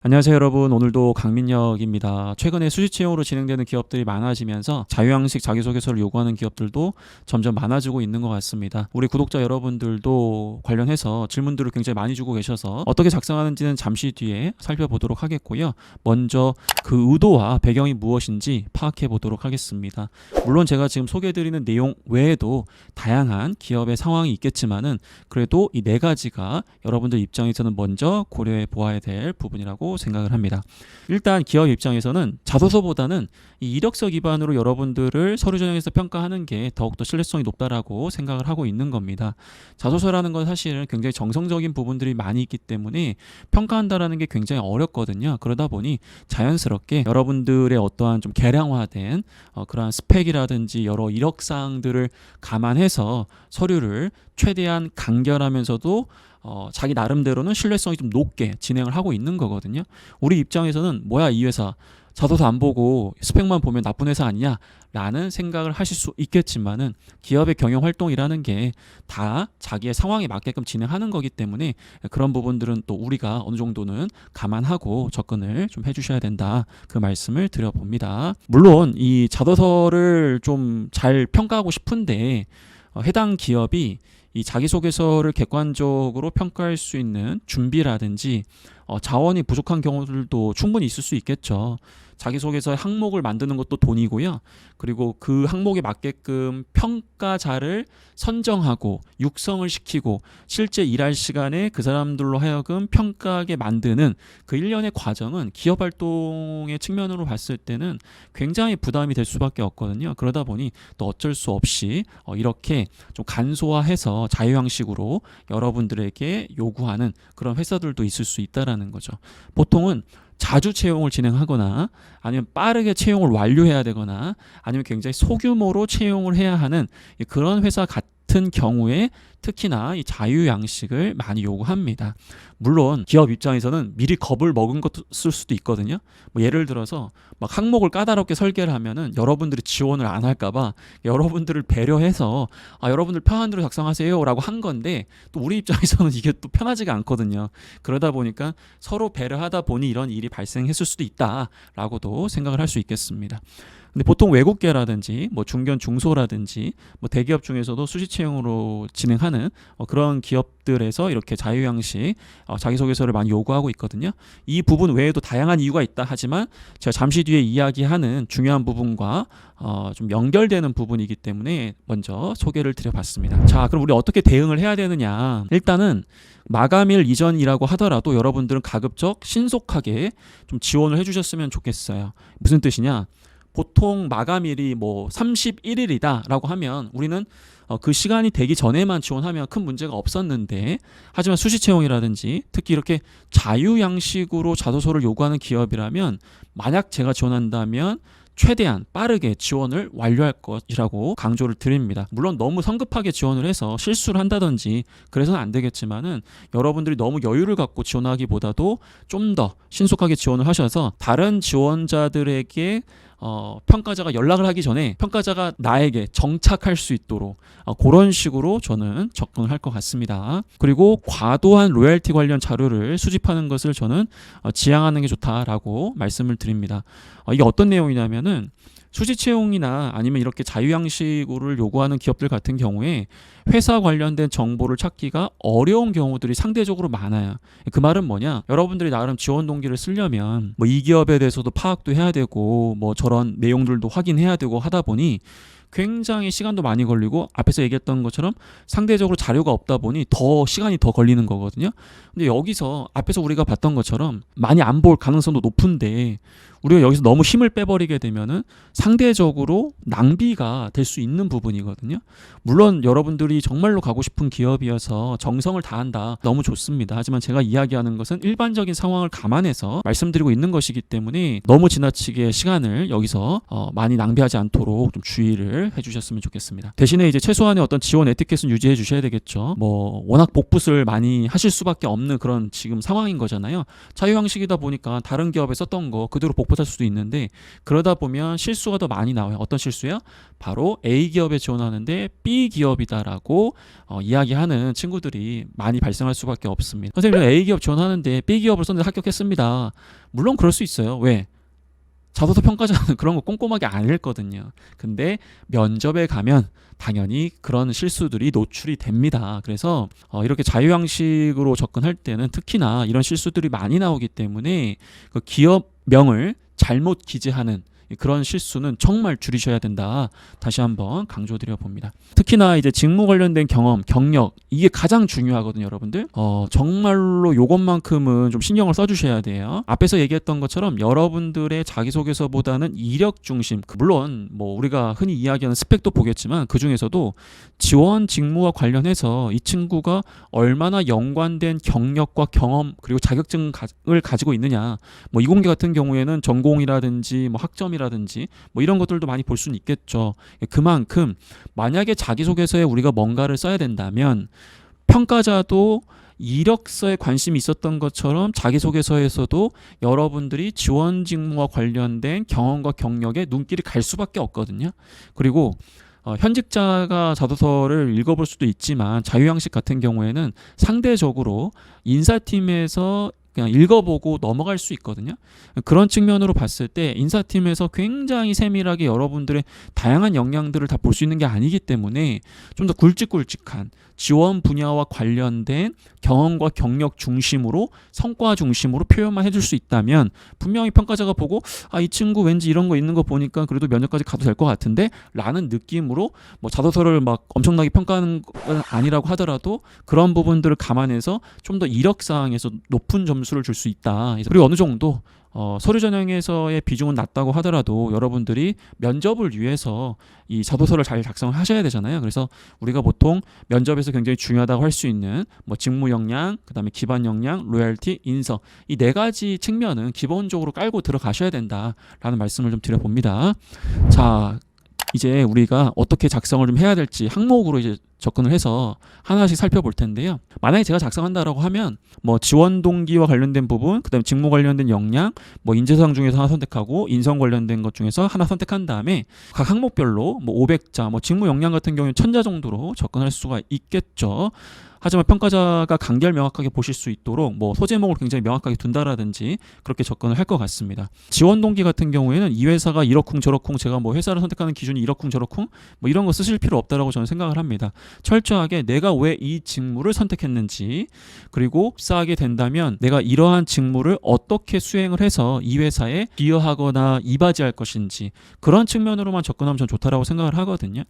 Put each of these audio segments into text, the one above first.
안녕하세요 여러분, 오늘도 강민혁입니다. 최근에 수직 채용으로 진행되는 기업들이 많아지면서 자유형식 자기소개서를 요구하는 기업들도 점점 많아지고 있는 것 같습니다. 우리 구독자 여러분들도 관련해서 질문들을 굉장히 많이 주고 계셔서 어떻게 작성하는지는 잠시 뒤에 살펴보도록 하겠고요. 먼저 그 의도와 배경이 무엇인지 파악해 보도록 하겠습니다. 물론 제가 지금 소개해드리는 내용 외에도 다양한 기업의 상황이 있겠지만은 그래도 이 네 가지가 여러분들 입장에서는 먼저 고려해 보아야 될 부분이라고 생각을 합니다. 일단 기업 입장에서는 자소서보다는 이 이력서 기반으로 여러분들을 서류 전형에서 평가하는 게 더욱더 신뢰성이 높다라고 생각을 하고 있는 겁니다. 자소서라는 건 사실은 굉장히 정성적인 부분들이 많이 있기 때문에 평가한다라는 게 굉장히 어렵거든요. 그러다 보니 자연스럽게 여러분들의 어떠한 좀 개량화된 그러한 스펙이라든지 여러 이력사항들을 감안해서 서류를 최대한 간결하면서도 자기 나름대로는 신뢰성이 좀 높게 진행을 하고 있는 거거든요. 우리 입장에서는 뭐야 이 회사 자소서 안 보고 스펙만 보면 나쁜 회사 아니냐 라는 생각을 하실 수 있겠지만은 기업의 경영 활동이라는 게 다 자기의 상황에 맞게끔 진행하는 거기 때문에 그런 부분들은 또 우리가 어느 정도는 감안하고 접근을 좀 해주셔야 된다, 그 말씀을 드려봅니다. 물론 이 자소서를 좀 잘 평가하고 싶은데 해당 기업이 이 자기소개서를 객관적으로 평가할 수 있는 준비라든지 자원이 부족한 경우들도 충분히 있을 수 있겠죠. 자기소개서 항목을 만드는 것도 돈이고요. 그리고 그 항목에 맞게끔 평가자를 선정하고 육성을 시키고 실제 일할 시간에 그 사람들로 하여금 평가하게 만드는 그 일련의 과정은 기업 활동의 측면으로 봤을 때는 굉장히 부담이 될 수밖에 없거든요. 그러다 보니 또 어쩔 수 없이 이렇게 좀 간소화해서 자유형식으로 여러분들에게 요구하는 그런 회사들도 있을 수 있다라는 거죠. 보통은 자주 채용을 진행하거나 아니면 빠르게 채용을 완료해야 되거나 아니면 굉장히 소규모로 채용을 해야 하는 그런 회사 같은 경우에 특히나 이 자유양식을 많이 요구합니다. 물론 기업 입장에서는 미리 겁을 먹은 것을 수도 있거든요. 뭐 예를 들어서 막 항목을 까다롭게 설계를 하면은 여러분들이 지원을 안 할까봐 여러분들을 배려해서 여러분들 편한 대로 작성하세요라고 한 건데 또 우리 입장에서는 이게 또 편하지가 않거든요. 그러다 보니까 서로 배려하다 보니 이런 일이 발생했을 수도 있다라고도 생각을 할 수 있겠습니다. 근데 보통 외국계라든지 뭐 중견 중소라든지 뭐 대기업 중에서도 수시 채용으로 진행하는 그런 기업들에서 이렇게 자유형식 자기소개서를 많이 요구하고 있거든요. 이 부분 외에도 다양한 이유가 있다 하지만 제가 잠시 뒤에 이야기하는 중요한 부분과 좀 연결되는 부분이기 때문에 먼저 소개를 드려봤습니다. 자, 그럼 우리 어떻게 대응을 해야 되느냐? 일단은 마감일 이전이라고 하더라도 여러분들은 가급적 신속하게 좀 지원을 해주셨으면 좋겠어요. 무슨 뜻이냐? 보통 마감일이 뭐 31일이다 라고 하면 우리는 그 시간이 되기 전에만 지원하면 큰 문제가 없었는데, 하지만 수시채용이라든지 특히 이렇게 자유양식으로 자소서를 요구하는 기업이라면 만약 제가 지원한다면 최대한 빠르게 지원을 완료할 것이라고 강조를 드립니다. 물론 너무 성급하게 지원을 해서 실수를 한다든지 그래서는 안 되겠지만은 여러분들이 너무 여유를 갖고 지원하기보다도 좀 더 신속하게 지원을 하셔서 다른 지원자들에게 평가자가 연락을 하기 전에 평가자가 나에게 정착할 수 있도록 그런 식으로 저는 접근을 할 것 같습니다. 그리고 과도한 로열티 관련 자료를 수집하는 것을 저는 지양하는 게 좋다라고 말씀을 드립니다. 이게 어떤 내용이냐면은 수시 채용이나 아니면 이렇게 자유양식을 요구하는 기업들 같은 경우에 회사 관련된 정보를 찾기가 어려운 경우들이 상대적으로 많아요. 그 말은 뭐냐? 여러분들이 나름 지원 동기를 쓰려면 뭐 이 기업에 대해서도 파악도 해야 되고 뭐 저런 내용들도 확인해야 되고 하다 보니 굉장히 시간도 많이 걸리고 앞에서 얘기했던 것처럼 상대적으로 자료가 없다 보니 더 시간이 더 걸리는 거거든요. 근데 여기서 앞에서 우리가 봤던 것처럼 많이 안 볼 가능성도 높은데 우리가 여기서 너무 힘을 빼버리게 되면은 상대적으로 낭비가 될 수 있는 부분이거든요. 물론 여러분들이 정말로 가고 싶은 기업이어서 정성을 다한다, 너무 좋습니다. 하지만 제가 이야기하는 것은 일반적인 상황을 감안해서 말씀드리고 있는 것이기 때문에 너무 지나치게 시간을 여기서 많이 낭비하지 않도록 좀 주의를 해주셨으면 좋겠습니다. 대신에 이제 최소한의 어떤 지원 에티켓은 유지해 주셔야 되겠죠. 뭐 워낙 복붙을 많이 하실 수밖에 없는 그런 지금 상황인 거잖아요. 자유형식이다 보니까 다른 기업에 썼던 거 그대로 복붙 못할 수도 있는데 그러다 보면 실수가 더 많이 나와요. 어떤 실수요? 바로 A 기업에 지원하는데 B 기업이다라고 이야기하는 친구들이 많이 발생할 수밖에 없습니다. 선생님 A 기업 지원하는데 B 기업을 썼는데 합격했습니다. 물론 그럴 수 있어요. 왜? 자소서 평가자는 그런 거 꼼꼼하게 안 읽거든요. 근데 면접에 가면 당연히 그런 실수들이 노출이 됩니다. 그래서 이렇게 자유양식으로 접근할 때는 특히나 이런 실수들이 많이 나오기 때문에 그 기업명을 잘못 기재하는 그런 실수는 정말 줄이셔야 된다. 다시 한번 강조드려 봅니다. 특히나 이제 직무 관련된 경험, 경력 이게 가장 중요하거든요, 여러분들. 정말로 요것만큼은 좀 신경을 써주셔야 돼요. 앞에서 얘기했던 것처럼 여러분들의 자기소개서보다는 이력 중심, 물론 뭐 우리가 흔히 이야기하는 스펙도 보겠지만 그 중에서도 지원 직무와 관련해서 이 친구가 얼마나 연관된 경력과 경험 그리고 자격증을 가지고 있느냐. 뭐 이공계 같은 경우에는 전공이라든지 뭐 학점이라든지 뭐 이런 것들도 많이 볼 수는 있겠죠. 그만큼 만약에 자기소개서에 우리가 뭔가를 써야 된다면 평가자도 이력서에 관심이 있었던 것처럼 자기소개서에서도 여러분들이 지원 직무와 관련된 경험과 경력에 눈길이 갈 수밖에 없거든요. 그리고 현직자가 자소서를 읽어볼 수도 있지만 자유양식 같은 경우에는 상대적으로 인사팀에서 그냥 읽어보고 넘어갈 수 있거든요. 그런 측면으로 봤을 때 인사팀에서 굉장히 세밀하게 여러분들의 다양한 역량들을 다 볼 수 있는 게 아니기 때문에 좀 더 굵직굵직한 지원 분야와 관련된 경험과 경력 중심으로 성과 중심으로 표현만 해줄 수 있다면 분명히 평가자가 보고 이 친구 왠지 이런 거 있는 거 보니까 그래도 면접까지 가도 될 것 같은데 라는 느낌으로 뭐 자소서를 막 엄청나게 평가하는 건 아니라고 하더라도 그런 부분들을 감안해서 좀 더 이력사항에서 높은 점수를 줄 수 있다. 그리고 어느 정도 서류 전형에서의 비중은 낮다고 하더라도 여러분들이 면접을 위해서 이 자소서를 잘 작성을 하셔야 되잖아요. 그래서 우리가 보통 면접에서 굉장히 중요하다고 할 수 있는 뭐 직무 역량, 그다음에 기반 역량, 로열티, 인서 이 네 가지 측면은 기본적으로 깔고 들어가셔야 된다라는 말씀을 좀 드려봅니다. 자, 이제 우리가 어떻게 작성을 좀 해야 될지 항목으로 이제 접근을 해서 하나씩 살펴볼 텐데요. 만약에 제가 작성한다라고 하면 뭐 지원 동기와 관련된 부분, 그다음에 직무 관련된 역량, 뭐 인재사항 중에서 하나 선택하고 인성 관련된 것 중에서 하나 선택한 다음에 각 항목별로 뭐 500자, 뭐 직무 역량 같은 경우는 1000자 정도로 접근할 수가 있겠죠. 하지만 평가자가 간결 명확하게 보실 수 있도록 뭐 소제목을 굉장히 명확하게 둔다라든지 그렇게 접근을 할 것 같습니다. 지원 동기 같은 경우에는 이 회사가 이러쿵 저러쿵 제가 뭐 회사를 선택하는 기준이 이러쿵 저러쿵 뭐 이런 거 쓰실 필요 없다라고 저는 생각을 합니다. 철저하게 내가 왜 이 직무를 선택했는지 그리고 입사하게 된다면 내가 이러한 직무를 어떻게 수행을 해서 이 회사에 기여하거나 이바지할 것인지 그런 측면으로만 접근하면 저는 좋다라고 생각을 하거든요.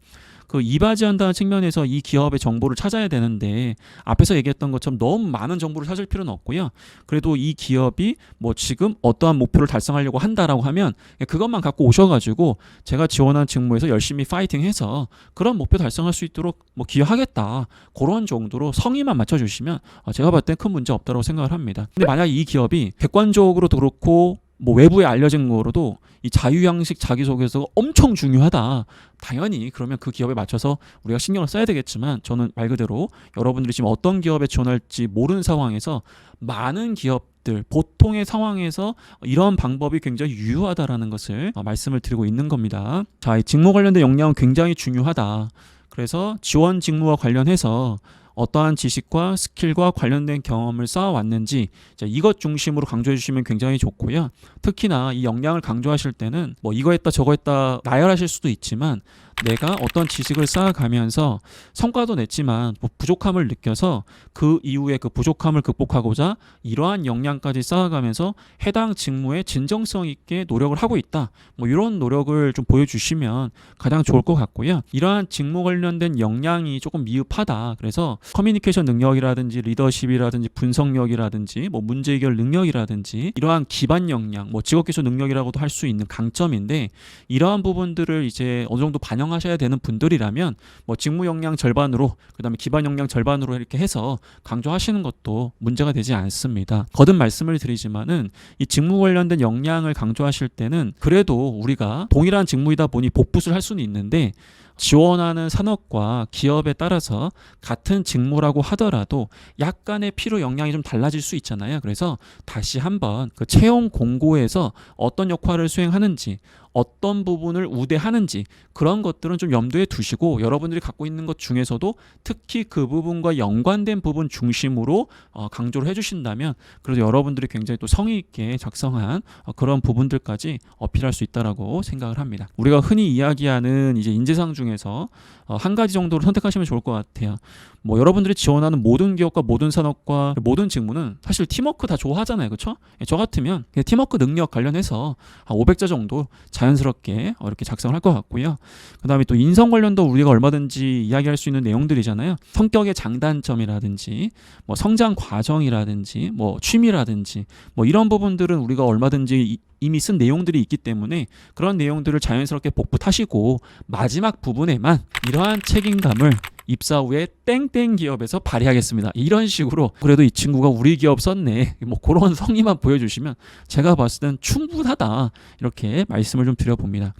그 이바지한다는 측면에서 이 기업의 정보를 찾아야 되는데 앞에서 얘기했던 것처럼 너무 많은 정보를 찾을 필요는 없고요. 그래도 이 기업이 뭐 지금 어떠한 목표를 달성하려고 한다라고 하면 그것만 갖고 오셔가지고 제가 지원한 직무에서 열심히 파이팅해서 그런 목표 달성할 수 있도록 뭐 기여하겠다. 그런 정도로 성의만 맞춰주시면 제가 봤을 때 큰 문제 없다고 생각을 합니다. 근데 만약 이 기업이 객관적으로도 그렇고 뭐 외부에 알려진 거로도 이 자유양식 자기소개서가 엄청 중요하다. 당연히 그러면 그 기업에 맞춰서 우리가 신경을 써야 되겠지만 저는 말 그대로 여러분들이 지금 어떤 기업에 지원할지 모르는 상황에서 많은 기업들 보통의 상황에서 이런 방법이 굉장히 유효하다라는 것을 말씀을 드리고 있는 겁니다. 자, 이 직무 관련된 역량은 굉장히 중요하다. 그래서 지원 직무와 관련해서 어떠한 지식과 스킬과 관련된 경험을 쌓아왔는지 이것 중심으로 강조해 주시면 굉장히 좋고요. 특히나 이 역량을 강조하실 때는 뭐 이거 했다 저거 했다 나열하실 수도 있지만 내가 어떤 지식을 쌓아가면서 성과도 냈지만 뭐 부족함을 느껴서 그 이후에 그 부족함을 극복하고자 이러한 역량까지 쌓아가면서 해당 직무에 진정성 있게 노력을 하고 있다. 뭐 이런 노력을 좀 보여주시면 가장 좋을 것 같고요. 이러한 직무 관련된 역량이 조금 미흡하다. 그래서 커뮤니케이션 능력이라든지 리더십이라든지 분석력이라든지 뭐 문제 해결 능력이라든지 이러한 기반 역량, 뭐 직업 기술 능력이라고도 할 수 있는 강점인데 이러한 부분들을 이제 어느 정도 반영하셔야 되는 분들이라면 뭐 직무 역량 절반으로 그다음에 기반 역량 절반으로 이렇게 해서 강조하시는 것도 문제가 되지 않습니다. 거듭 말씀을 드리지만은 이 직무 관련된 역량을 강조하실 때는 그래도 우리가 동일한 직무이다 보니 복붙을 할 수는 있는데 지원하는 산업과 기업에 따라서 같은 직무라고 하더라도 약간의 필요 역량이 좀 달라질 수 있잖아요. 그래서 다시 한번 그 채용 공고에서 어떤 역할을 수행하는지, 어떤 부분을 우대하는지 그런 것들은 좀 염두에 두시고 여러분들이 갖고 있는 것 중에서도 특히 그 부분과 연관된 부분 중심으로 강조를 해주신다면 그래도 여러분들이 굉장히 또 성의 있게 작성한 그런 부분들까지 어필할 수 있다라고 생각을 합니다. 우리가 흔히 이야기하는 이제 인재상 중에서 한 가지 정도로 선택하시면 좋을 것 같아요. 뭐 여러분들이 지원하는 모든 기업과 모든 산업과 모든 직무는 사실 팀워크 다 좋아하잖아요. 그렇죠? 저 같으면 팀워크 능력 관련해서 한 500자 정도 자연스럽게 이렇게 작성을 할 것 같고요. 그 다음에 또 인성 관련도 우리가 얼마든지 이야기할 수 있는 내용들이잖아요. 성격의 장단점이라든지 뭐 성장 과정이라든지 뭐 취미라든지 뭐 이런 부분들은 우리가 얼마든지 이미 쓴 내용들이 있기 때문에 그런 내용들을 자연스럽게 복붙하시고 마지막 부분에만 이러한 책임감을 입사 후에 땡땡 기업에서 발휘하겠습니다. 이런 식으로 그래도 이 친구가 우리 기업 썼네. 뭐 그런 성의만 보여주시면 제가 봤을 땐 충분하다. 이렇게 말씀을 좀 드려봅니다.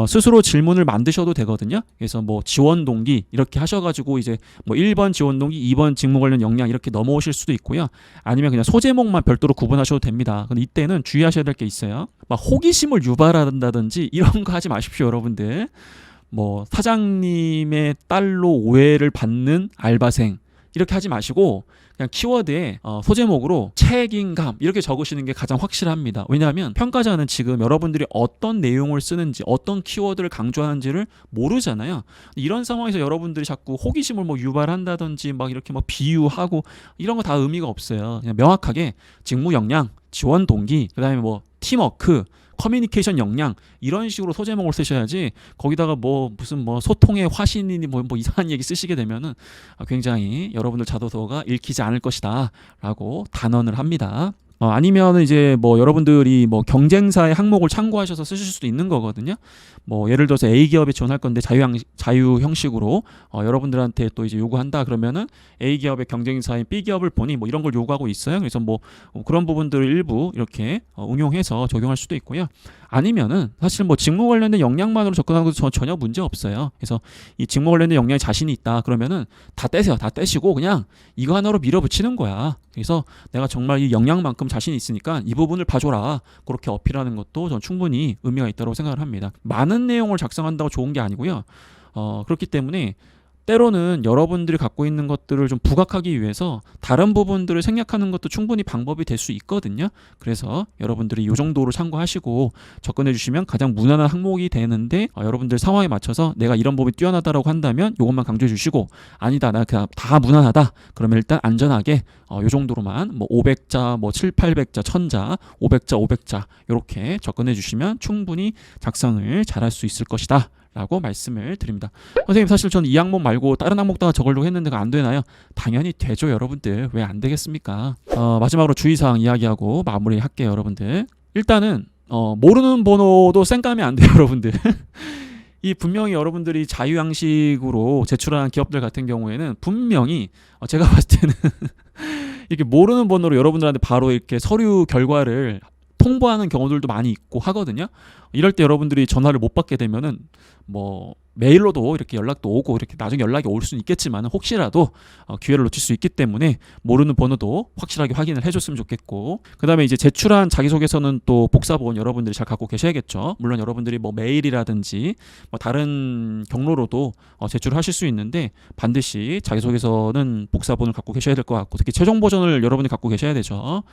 스스로 질문을 만드셔도 되거든요. 그래서 뭐 지원 동기 이렇게 하셔가지고 이제 뭐 1번 지원 동기, 2번 직무 관련 역량 이렇게 넘어오실 수도 있고요. 아니면 그냥 소제목만 별도로 구분하셔도 됩니다. 근데 이때는 주의하셔야 될 게 있어요. 막 호기심을 유발한다든지 이런 거 하지 마십시오, 여러분들. 뭐 사장님의 딸로 오해를 받는 알바생 이렇게 하지 마시고 그냥 키워드에 소제목으로 책임감 이렇게 적으시는 게 가장 확실합니다. 왜냐하면 평가자는 지금 여러분들이 어떤 내용을 쓰는지 어떤 키워드를 강조하는지를 모르잖아요. 이런 상황에서 여러분들이 자꾸 호기심을 뭐 유발한다든지 막 이렇게 뭐 비유하고 이런 거 다 의미가 없어요. 그냥 명확하게 직무 역량, 지원 동기, 그다음에 뭐 팀워크, 커뮤니케이션 역량 이런 식으로 소제목을 쓰셔야지 거기다가 뭐 무슨 뭐 소통의 화신이니 뭐 이상한 얘기 쓰시게 되면은 굉장히 여러분들 자소서가 읽히지 않을 것이다 라고 단언을 합니다. 아니면 이제 뭐 여러분들이 뭐 경쟁사의 항목을 참고하셔서 쓰실 수도 있는 거거든요. 뭐 예를 들어서 A 기업에 지원할 건데 자유 형식으로 여러분들한테 또 이제 요구한다 그러면은 A 기업의 경쟁사인 B 기업을 보니 뭐 이런 걸 요구하고 있어요. 그래서 뭐 그런 부분들을 일부 이렇게 응용해서 적용할 수도 있고요. 아니면은 사실 뭐 직무 관련된 역량만으로 접근하는 것도 전혀 문제 없어요. 그래서 이 직무 관련된 역량에 자신이 있다 그러면은 다 떼세요. 다 떼시고 그냥 이거 하나로 밀어붙이는 거야. 그래서 내가 정말 이 역량만큼 자신이 있으니까 이 부분을 봐줘라. 그렇게 어필하는 것도 전 충분히 의미가 있다고 생각을 합니다. 많은 내용을 작성한다고 좋은 게 아니고요. 그렇기 때문에 때로는 여러분들이 갖고 있는 것들을 좀 부각하기 위해서 다른 부분들을 생략하는 것도 충분히 방법이 될 수 있거든요. 그래서 여러분들이 이 정도로 참고하시고 접근해 주시면 가장 무난한 항목이 되는데 여러분들 상황에 맞춰서 내가 이런 부분이 뛰어나다라고 한다면 이것만 강조해 주시고 아니다 나 그냥 다 무난하다 그러면 일단 안전하게 이 정도로만 뭐 500자 뭐 7, 800자 1000자 500자 500자 이렇게 접근해 주시면 충분히 작성을 잘할 수 있을 것이다 라고 말씀을 드립니다. 선생님 사실 저는 이 항목 말고 다른 항목다가 적으려고 했는데 안 되나요? 당연히 되죠 여러분들. 왜 안 되겠습니까? 마지막으로 주의사항 이야기하고 마무리할게요 여러분들. 일단은 모르는 번호도 쌩까면 안 돼요 여러분들. 이 분명히 여러분들이 자유양식으로 제출하는 기업들 같은 경우에는 분명히 제가 봤을 때는 이렇게 모르는 번호로 여러분들한테 바로 이렇게 서류 결과를 통보하는 경우들도 많이 있고 하거든요. 이럴 때 여러분들이 전화를 못 받게 되면은 뭐 메일로도 이렇게 연락도 오고 이렇게 나중에 연락이 올 수는 있겠지만 혹시라도 기회를 놓칠 수 있기 때문에 모르는 번호도 확실하게 확인을 해줬으면 좋겠고 그 다음에 이제 제출한 자기소개서는 또 복사본 여러분들이 잘 갖고 계셔야겠죠. 물론 여러분들이 뭐 메일이라든지 뭐 다른 경로로도 제출을 하실 수 있는데 반드시 자기소개서는 복사본을 갖고 계셔야 될 것 같고 특히 최종 버전을 여러분이 갖고 계셔야 되죠.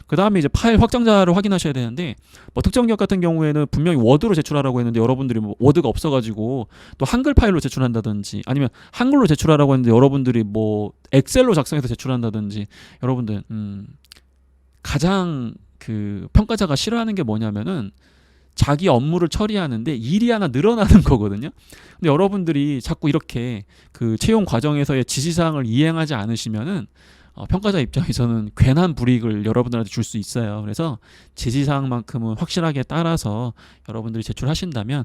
그 다음에 이제 파일 확장자를 확인하셔야 되는데 뭐 특정 기업 같은 경우에는 분명히 워드로 제출하라고 했는데 여러분들이 뭐 워드가 없어가지고 또 한글 파일로 제출한다든지 아니면 한글로 제출하라고 했는데 여러분들이 뭐 엑셀로 작성해서 제출한다든지 여러분들 가장 그 평가자가 싫어하는 게 뭐냐면은 자기 업무를 처리하는데 일이 하나 늘어나는 거거든요. 근데 여러분들이 자꾸 이렇게 그 채용 과정에서의 지시사항을 이행하지 않으시면은 평가자 입장에서는 괜한 불이익을 여러분들한테 줄 수 있어요. 그래서 지시사항만큼은 확실하게 따라서 여러분들이 제출하신다면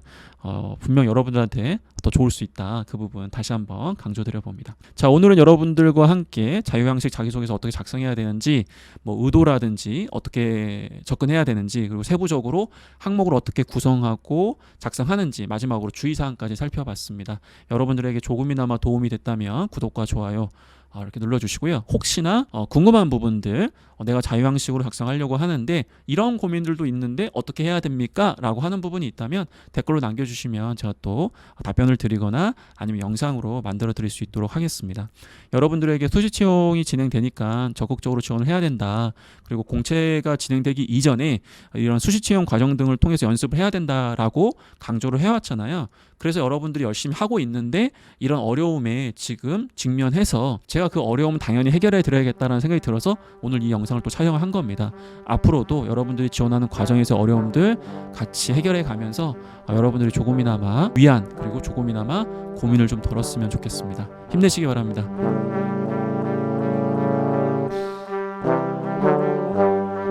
분명 여러분들한테 더 좋을 수 있다. 그 부분 다시 한번 강조드려 봅니다. 자, 오늘은 여러분들과 함께 자유형식 자기소개서 어떻게 작성해야 되는지, 뭐 의도라든지 어떻게 접근해야 되는지, 그리고 세부적으로 항목을 어떻게 구성하고 작성하는지, 마지막으로 주의사항까지 살펴봤습니다. 여러분들에게 조금이나마 도움이 됐다면 구독과 좋아요 이렇게 눌러주시고요. 혹시나 궁금한 부분들, 내가 자유형식으로 작성하려고 하는데 이런 고민들도 있는데 어떻게 해야 됩니까? 라고 하는 부분이 있다면 댓글로 남겨주시면 제가 또 답변을 드리거나 아니면 영상으로 만들어 드릴 수 있도록 하겠습니다. 여러분들에게 수시 채용이 진행되니까 적극적으로 지원을 해야 된다. 그리고 공채가 진행되기 이전에 이런 수시 채용 과정 등을 통해서 연습을 해야 된다라고 강조를 해왔잖아요. 그래서 여러분들이 열심히 하고 있는데 이런 어려움에 지금 직면해서 제가 그 어려움은 당연히 해결해 드려야겠다는 생각이 들어서 오늘 이 영상을 또 촬영을 한 겁니다. 앞으로도 여러분들이 지원하는 과정에서 어려움들 같이 해결해 가면서 여러분들이 조금이나마 위안, 그리고 조금이나마 고민을 좀 덜었으면 좋겠습니다. 힘내시기 바랍니다.